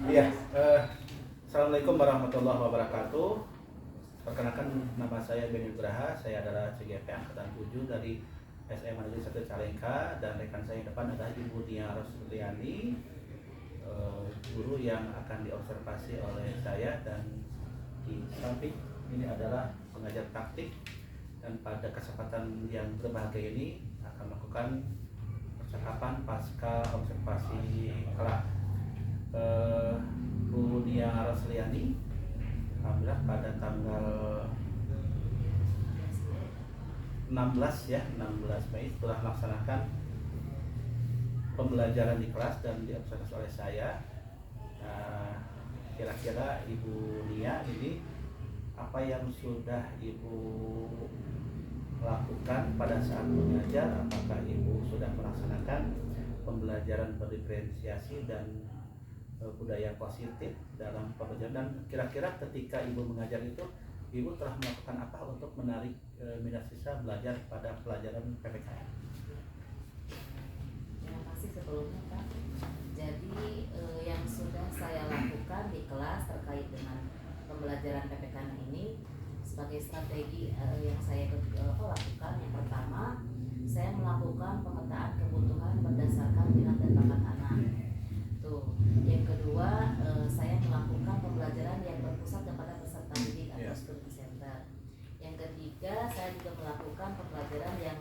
Iya, Assalamualaikum warahmatullahi wabarakatuh. Perkenalkan, nama saya Beni Nugraha. Saya adalah CGP Angkatan 7 dari SMA Negeri 1 Calengka, dan rekan saya yang depan adalah Ibu Nia Rosliani, guru yang akan diobservasi oleh saya, dan di samping ini adalah pengajar praktik, dan pada kesempatan yang berbahagia ini akan melakukan percakapan pasca observasi kelas. Bu Nia Rosliani, alhamdulillah pada tanggal 16 Mei telah melaksanakan pembelajaran di kelas dan diobservasi oleh saya. Kira-kira Ibu Nia ini apa yang sudah Ibu lakukan pada saat mengajar? Apakah Ibu sudah melaksanakan pembelajaran berdiferensiasi dan budaya positif dalam pembelajaran, dan kira-kira ketika Ibu mengajar itu Ibu telah melakukan apa untuk menarik minat siswa belajar pada pelajaran PPKN? Terima kasih sebelumnya Pak. Jadi yang sudah saya lakukan di kelas terkait dengan pembelajaran PPKN ini sebagai strategi yang saya lakukan, yang pertama saya melakukan pemetaan kebutuhan berdasarkan minat dan bakat anak. Yang kedua, saya melakukan pembelajaran yang berpusat kepada peserta didik atau student center. Yang ketiga, saya juga melakukan pembelajaran yang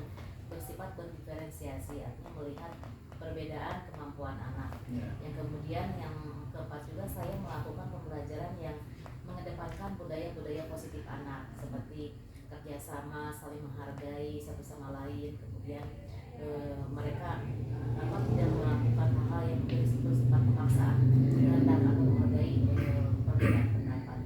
bersifat berdiferensiasi, artinya melihat perbedaan kemampuan anak. Yang kemudian yang keempat juga saya melakukan pembelajaran yang mengedepankan budaya-budaya positif anak, seperti kerjasama, saling menghargai satu sama lain, kemudian mereka tidak melakukan hal yang bersifat pemaksaan dan atau menghargai perbedaan pendapat.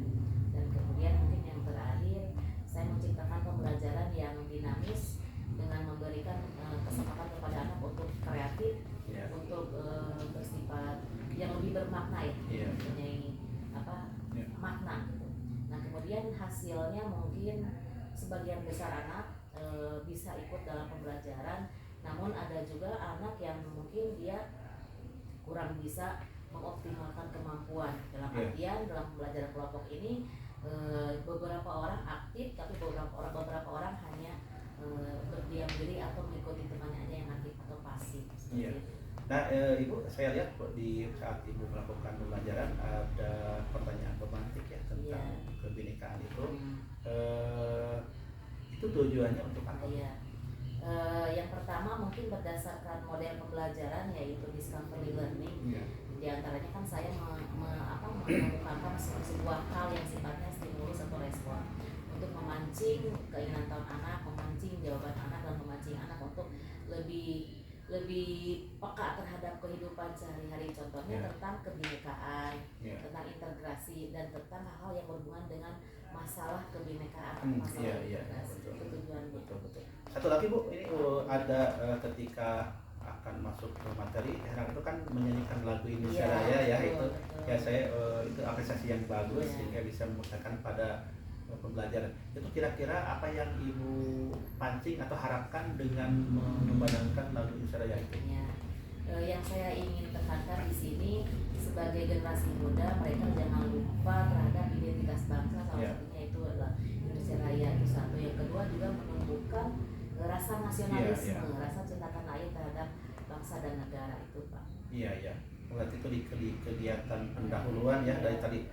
Dan kemudian mungkin yang terakhir, saya menciptakan pembelajaran yang dinamis dengan memberikan kesempatan kepada anak untuk kreatif, untuk bersifat yang lebih bermakna, mempunyai makna gitu. Nah, kemudian hasilnya mungkin sebagian besar anak bisa ikut dalam pembelajaran. Namun ada juga anak yang mungkin dia kurang bisa mengoptimalkan kemampuan. Dalam artian dalam pembelajaran kelompok ini beberapa orang aktif, tapi beberapa orang hanya berdiam diri atau mengikuti temannya aja yang aktif atau pasif. Nah, Ibu, saya lihat di saat Ibu melakukan pembelajaran ada pertanyaan pemantik ya tentang kebinekaan itu. Itu tujuannya untuk apa? Yang pertama mungkin berdasarkan model pembelajaran, yaitu discovery learning. Di antaranya kan saya mengemukakan sebuah hal yang sifatnya stimulus atau respon untuk memancing keinginan tahu anak, memancing jawaban anak, dan memancing anak untuk lebih peka terhadap kehidupan sehari-hari. Contohnya tentang kebinekaan, tentang integrasi, dan tentang hal-hal yang berhubungan dengan masalah kebinekaan, masalah integrasi. Tujuan betul. Satu lagi Bu, ini ada ketika akan masuk ke materi, itu kan menyanyikan lagu Indonesia Raya ya, itu betul. Ya saya itu apresiasi yang bagus sehingga bisa memusnahkan pada pembelajaran. Itu kira-kira apa yang Ibu pancing atau harapkan dengan mengumandangkan lagu Indonesia Raya itu? Yang saya ingin tekankan di sini, sebagai generasi muda, mereka jangan lupa terhadap identitas bangsa. Salah satunya itu adalah Indonesia Raya, itu satu. Yang kedua juga menumbuhkan rasa nasionalisme, rasa cinta tanah air terhadap bangsa dan negara itu, Pak. Iya. Berarti itu di kegiatan pendahuluan ya, dari tadi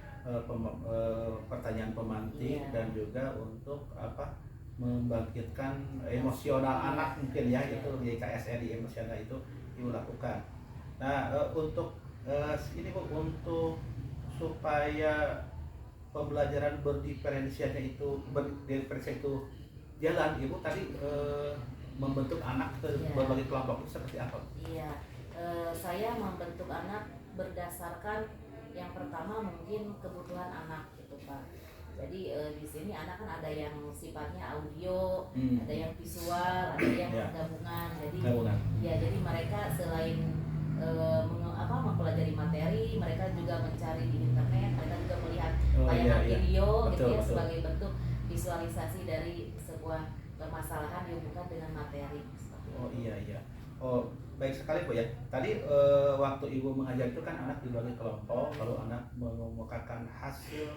pertanyaan pemantik dan juga untuk membangkitkan emosional anak mungkin ya, itu di KSN, di emosional itu Ibu lakukan. Nah, untuk ini Bu, untuk supaya pembelajaran berdiferensiasi itu jalan, Ibu tadi membentuk anak ke berbagai kelompok itu seperti apa? Saya membentuk anak berdasarkan yang pertama mungkin kebutuhan anak gitu Pak. Jadi di sini anak kan ada yang sifatnya audio, ada yang visual, ada yang gabungan. Jadi mereka selain mempelajari materi, mereka juga mencari di internet, mereka juga melihat tayangan video gitu ya, sebagai bentuk visualisasi dari sebuah permasalahan dihubungkan dengan materi. baik sekali Bu ya. Tadi waktu Ibu mengajar itu kan anak dibagi kelompok, lalu anak mengemukakan hasil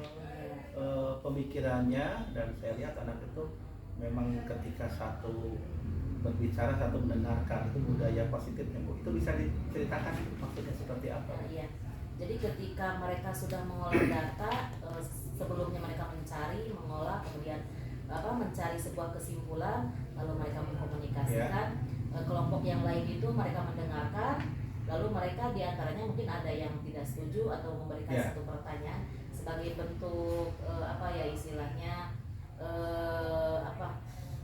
pemikirannya, dan saya lihat anak itu memang ketika satu berbicara, satu mendengarkan, itu budaya positifnya Bu. Itu bisa diceritakan maksudnya seperti apa? Iya. Jadi ketika mereka sudah mengolah data, sebelumnya mereka mencari, mengolah, kemudian mencari sebuah kesimpulan, lalu mereka mengkomunikasikan. Kelompok yang lain itu mereka mendengarkan, lalu mereka diantaranya mungkin ada yang tidak setuju atau memberikan satu pertanyaan sebagai bentuk istilahnya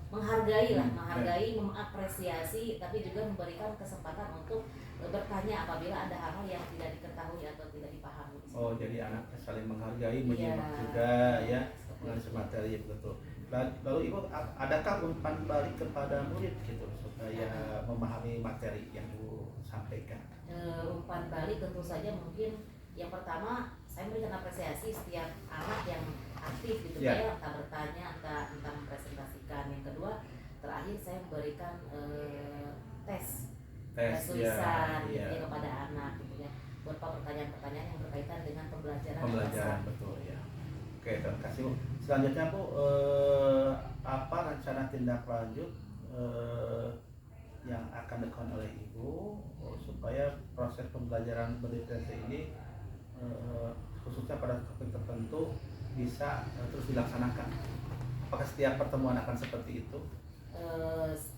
menghargai, mengapresiasi, tapi juga memberikan kesempatan untuk bertanya apabila ada hal-hal yang tidak diketahui atau tidak dipahami. Oh, jadi anak saling menghargai, menyimak juga ya, mengenai materi betul. Lalu Ibu, adakah umpan balik kepada murid gitu supaya memahami materi yang Ibu sampaikan? Umpan balik tentu saja mungkin yang pertama saya memberikan apresiasi setiap anak yang aktif gitu ya, entah bertanya, entah mempresentasikan. Yang kedua, terakhir saya memberikan tes tulisan gitu ya kepada anak gitu ya, berupa pertanyaan-pertanyaan yang berkaitan dengan pembelajaran betul ya. Oke, terima kasih Bu. Selanjutnya Bu, apa rencana tindak lanjut yang akan dilakukan oleh Ibu supaya proses pembelajaran berliterasi ini khususnya pada topik tertentu bisa terus dilaksanakan? Apakah setiap pertemuan akan seperti itu?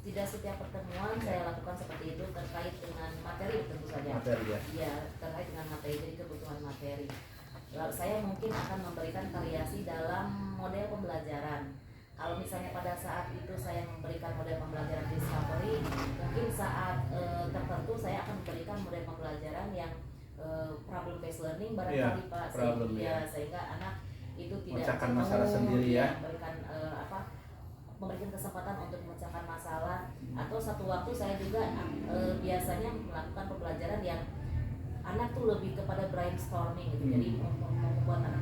Tidak setiap pertemuan saya lakukan seperti itu, terkait dengan materi tentu saja. Materi ya? Iya, terkait dengan materi, jadi kebutuhan materi. Lalu saya mungkin akan memberikan variasi dalam model pembelajaran. Kalau misalnya pada saat itu saya memberikan model pembelajaran discovery, mungkin saat tertentu saya akan memberikan model pembelajaran yang problem based learning barangkali Pak, sehingga anak itu tidak memecahkan masalah sendiri ya, memberikan kesempatan untuk memecahkan masalah. Atau satu waktu saya juga biasanya melakukan pembelajaran yang anak tuh lebih kepada brainstorming gitu. Jadi membuat anak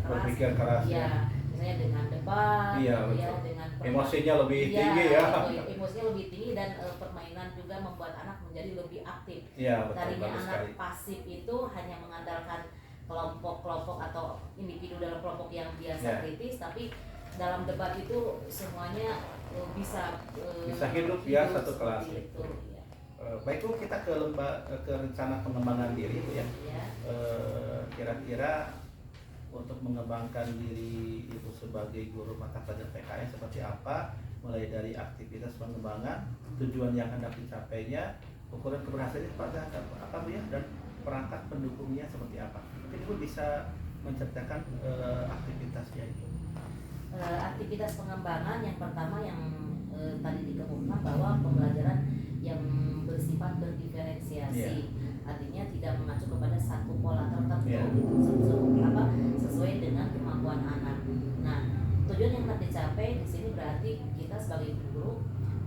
berpikir keras ya, misalnya dengan debat dengan emosinya lebih tinggi ya. Emosinya lebih tinggi dan permainan juga membuat anak menjadi lebih aktif. Tadinya anak pasif itu hanya mengandalkan kelompok-kelompok atau individu dalam kelompok yang biasa kritis, tapi dalam debat itu semuanya bisa hidup ya, satu kelas itu. Baik Bu, kita ke rencana pengembangan diri Bu ya. Kira-kira untuk mengembangkan diri itu sebagai guru mata pelajaran PKN seperti apa, mulai dari aktivitas pengembangan, tujuan yang hendak dicapainya, ukuran keberhasilan seperti apa Bu ya, dan perangkat pendukungnya seperti apa. Mungkin Ibu bisa menceritakan aktivitasnya itu. Aktivitas pengembangan yang pertama yang tadi dikemukakan bahwa pembelajaran yang bersifat berdiferensiasi, artinya tidak mengacu kepada satu pola tertentu sesuai dengan kemampuan anak. Nah, tujuan yang hendak dicapai di sini berarti kita sebagai guru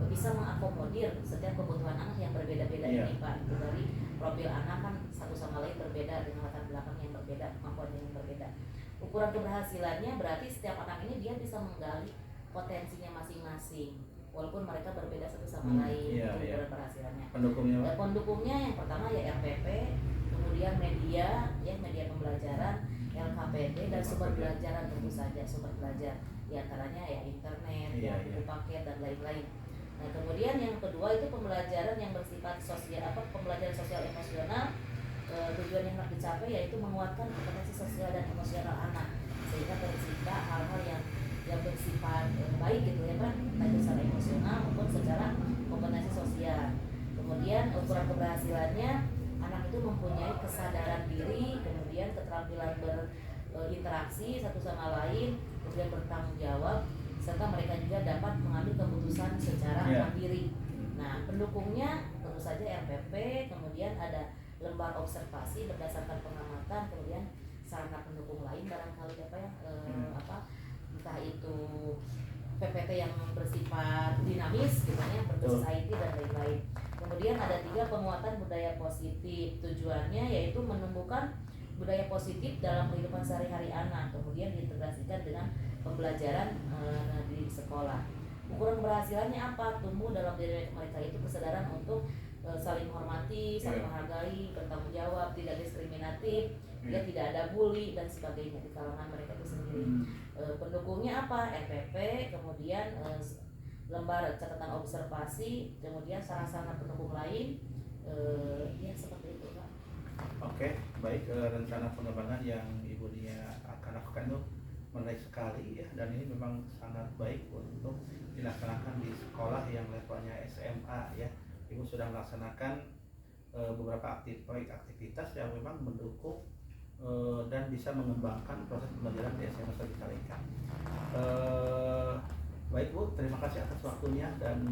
bisa mengakomodir setiap kebutuhan anak yang berbeda-beda ini Pak. Itu dari profil anak kan satu sama lain berbeda, dengan latar belakang yang berbeda, kemampuan yang berbeda. Ukuran keberhasilannya berarti setiap anak ini dia bisa menggali potensinya masing-masing, walaupun mereka berbeda satu sama lain. Ukuran keberhasilannya. Pendukungnya yang pertama ya RPP, kemudian media pembelajaran, LKPD, dan sumber belajaran tentu saja, sumber belajar diantaranya ya internet, buku paket dan lain-lain. Nah, kemudian yang kedua itu pembelajaran yang bersifat sosial, pembelajaran sosial emosional. Tujuan yang hendak dicapai yaitu menguatkan kompetensi sosial dan emosional anak, sehingga tercipta hal-hal yang bersifat baik gitu ya Pak, baik secara emosional maupun secara kompetensi sosial. Kemudian ukuran keberhasilannya, anak itu mempunyai kesadaran diri, kemudian keterampilan berinteraksi satu sama lain, kemudian bertanggung jawab, serta mereka juga dapat mengambil keputusan secara mandiri. Nah, pendukungnya tentu saja RPP, kemudian ada lembar observasi berdasarkan pengamatan, kemudian sarana pendukung lain barangkali entah itu PPT yang bersifat dinamis, misalnya berbasis IT dan lain-lain. Kemudian ada 3 penguatan budaya positif. Tujuannya yaitu menumbuhkan budaya positif dalam kehidupan sehari-hari anak, kemudian diintegrasikan dengan pembelajaran di sekolah. Ukuran keberhasilannya apa? Tumbuh dalam diri mereka itu kesadaran untuk saling menghormati, saling Iya. menghargai, bertanggung jawab, tidak diskriminatif, Iya. tidak ada bully dan sebagainya di kalangan mereka itu sendiri. Pendukungnya apa? RPP, kemudian lembar catatan observasi, kemudian sarana-sarana pendukung lain, ya seperti itu Pak. Oke, baik. Rencana pengembangan yang Ibu Nia akan lakukan itu menarik sekali ya, dan ini memang sangat baik untuk dilaksanakan di sekolah yang levelnya SMA ya. Ibu sudah melaksanakan beberapa aktivitas yang memang mendukung dan bisa mengembangkan proses pembelajaran di SMA Negeri Cicalengka. Baik Bu, terima kasih atas waktunya dan